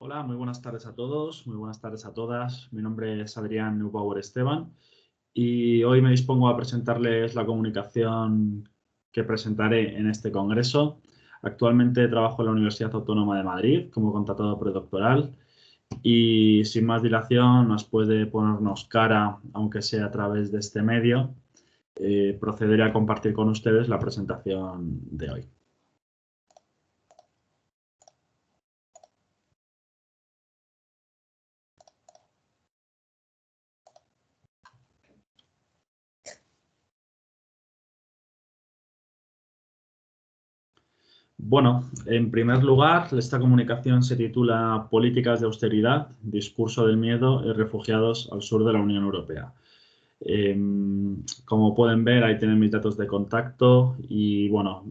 Hola, muy buenas tardes a todos, muy buenas tardes a todas. Mi nombre es Adrián Neubauer Esteban y hoy me dispongo a presentarles la comunicación que presentaré en este congreso. Actualmente trabajo en la Universidad Autónoma de Madrid como contratado predoctoral y sin más dilación nos puede ponernos cara, aunque sea a través de este medio, procederé a compartir con ustedes la presentación de hoy. Bueno, en primer lugar, esta comunicación se titula Políticas de austeridad, discurso del miedo y refugiados al sur de la Unión Europea. Como pueden ver, ahí tienen mis datos de contacto y bueno,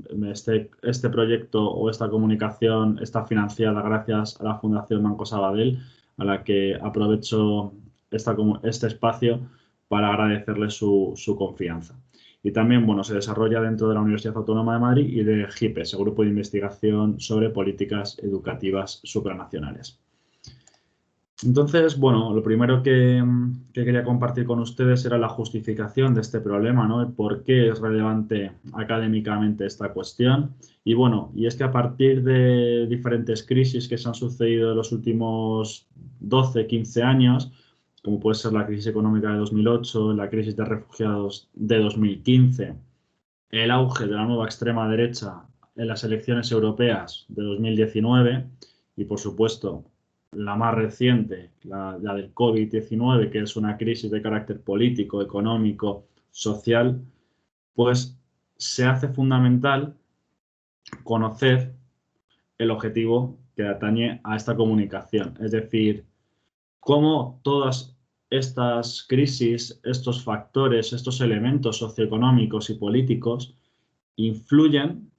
este proyecto o esta comunicación está financiada gracias a la Fundación Banco Sabadell, a la que aprovecho este espacio para agradecerle su confianza. Y también, bueno, se desarrolla dentro de la Universidad Autónoma de Madrid y de GIPES, el Grupo de Investigación sobre Políticas Educativas Supranacionales. Entonces, bueno, lo primero que quería compartir con ustedes era la justificación de este problema, ¿no? ¿Por qué es relevante académicamente esta cuestión? Y bueno, y es que a partir de diferentes crisis que se han sucedido en los últimos 12, 15 años, como puede ser la crisis económica de 2008, la crisis de refugiados de 2015, el auge de la nueva extrema derecha en las elecciones europeas de 2019 y, por supuesto, la más reciente, la del COVID-19, que es una crisis de carácter político, económico, social, pues se hace fundamental conocer el objetivo que atañe a esta comunicación, es decir, cómo todas estas crisis, estos factores, estos elementos socioeconómicos y políticos influyen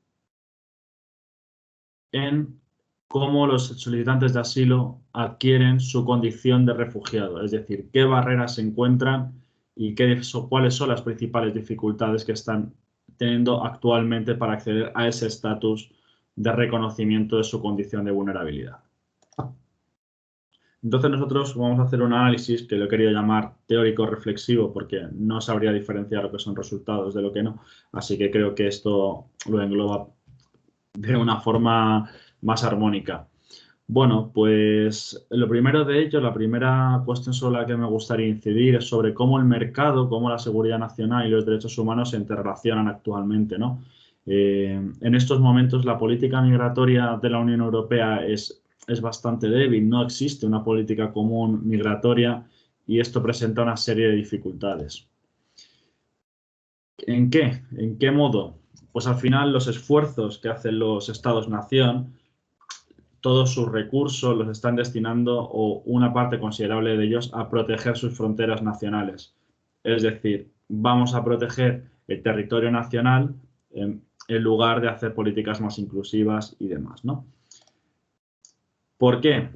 en cómo los solicitantes de asilo adquieren su condición de refugiado, es decir, qué barreras se encuentran y cuáles son las principales dificultades que están teniendo actualmente para acceder a ese estatus de reconocimiento de su condición de vulnerabilidad. Entonces nosotros vamos a hacer un análisis que lo he querido llamar teórico reflexivo porque no sabría diferenciar lo que son resultados de lo que no, así que creo que esto lo engloba de una forma más armónica. Bueno, pues lo primero de ello, la primera cuestión sobre la que me gustaría incidir es sobre cómo el mercado, cómo la seguridad nacional y los derechos humanos se interrelacionan actualmente, ¿no? En estos momentos la política migratoria de la Unión Europea es bastante débil, no existe una política común migratoria y esto presenta una serie de dificultades. ¿En qué? ¿En qué modo? Pues al final los esfuerzos que hacen los estados-nación, todos sus recursos los están destinando, o una parte considerable de ellos, a proteger sus fronteras nacionales. Es decir, vamos a proteger el territorio nacional en lugar de hacer políticas más inclusivas y demás, ¿no? ¿Por qué?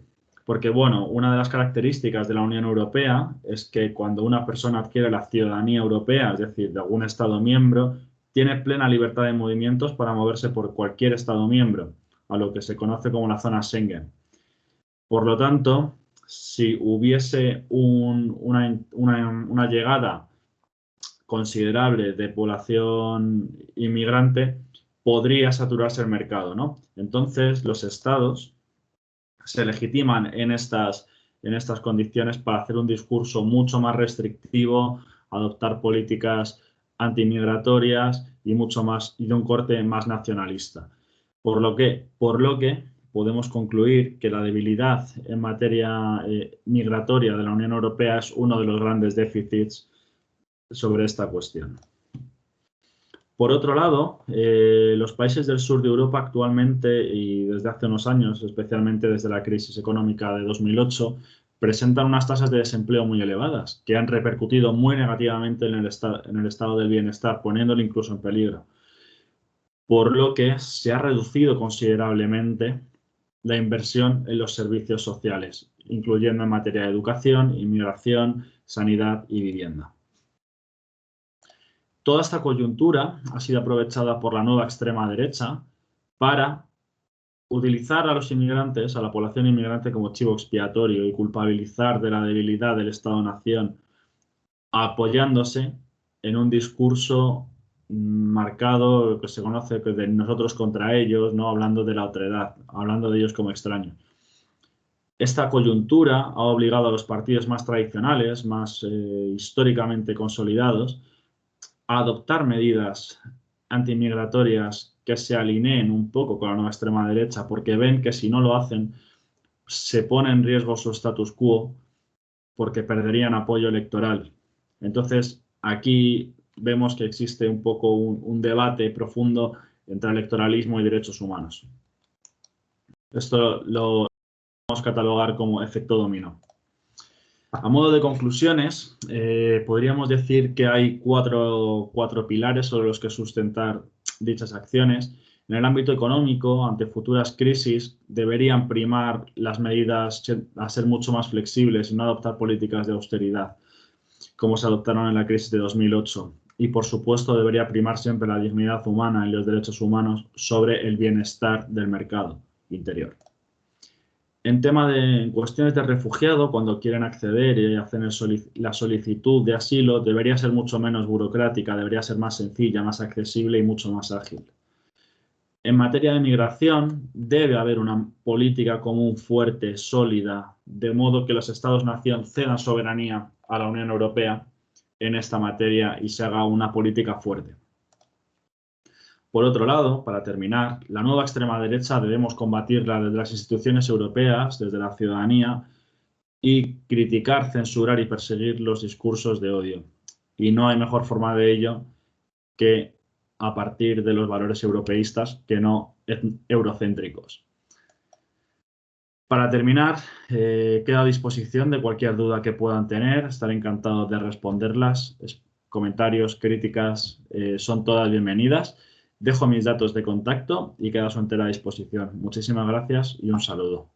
Porque, bueno, una de las características de la Unión Europea es que cuando una persona adquiere la ciudadanía europea, es decir, de algún Estado miembro, tiene plena libertad de movimientos para moverse por cualquier Estado miembro, a lo que se conoce como la zona Schengen. Por lo tanto, si hubiese una llegada considerable de población inmigrante, podría saturarse el mercado, ¿no? Entonces, los estados se legitiman en estas condiciones para hacer un discurso mucho más restrictivo, adoptar políticas antimigratorias y mucho más y de un corte más nacionalista. Por lo que podemos concluir que la debilidad en materia migratoria de la Unión Europea es uno de los grandes déficits sobre esta cuestión. Por otro lado, los países del sur de Europa actualmente y desde hace unos años, especialmente desde la crisis económica de 2008, presentan unas tasas de desempleo muy elevadas que han repercutido muy negativamente en el estado del bienestar, poniéndolo incluso en peligro. Por lo que se ha reducido considerablemente la inversión en los servicios sociales, incluyendo en materia de educación, inmigración, sanidad y vivienda. Toda esta coyuntura ha sido aprovechada por la nueva extrema derecha para utilizar a los inmigrantes, a la población inmigrante como chivo expiatorio y culpabilizar de la debilidad del Estado-nación apoyándose en un discurso marcado que se conoce de nosotros contra ellos, no hablando de la otredad, hablando de ellos como extraños. Esta coyuntura ha obligado a los partidos más tradicionales, más históricamente consolidados, a adoptar medidas antimigratorias que se alineen un poco con la nueva extrema derecha, porque ven que si no lo hacen, se pone en riesgo su status quo, porque perderían apoyo electoral. Entonces, aquí vemos que existe un poco un debate profundo entre electoralismo y derechos humanos. Esto lo podemos catalogar como efecto dominó. A modo de conclusiones, podríamos decir que hay cuatro pilares sobre los que sustentar dichas acciones. En el ámbito económico, ante futuras crisis, deberían primar las medidas a ser mucho más flexibles y no adoptar políticas de austeridad, como se adoptaron en la crisis de 2008. Y, por supuesto, debería primar siempre la dignidad humana y los derechos humanos sobre el bienestar del mercado interior. En cuestiones de refugiado, cuando quieren acceder y hacen la solicitud de asilo, debería ser mucho menos burocrática, debería ser más sencilla, más accesible y mucho más ágil. En materia de migración, debe haber una política común fuerte, sólida, de modo que los Estados-nación cedan soberanía a la Unión Europea en esta materia y se haga una política fuerte. Por otro lado, para terminar, la nueva extrema derecha debemos combatirla desde las instituciones europeas, desde la ciudadanía, y criticar, censurar y perseguir los discursos de odio. Y no hay mejor forma de ello que a partir de los valores europeístas, que no eurocéntricos. Para terminar, quedo a disposición de cualquier duda que puedan tener. Estaré encantado de responderlas. Comentarios, críticas, son todas bienvenidas. Dejo mis datos de contacto y quedo a su entera disposición. Muchísimas gracias y un saludo.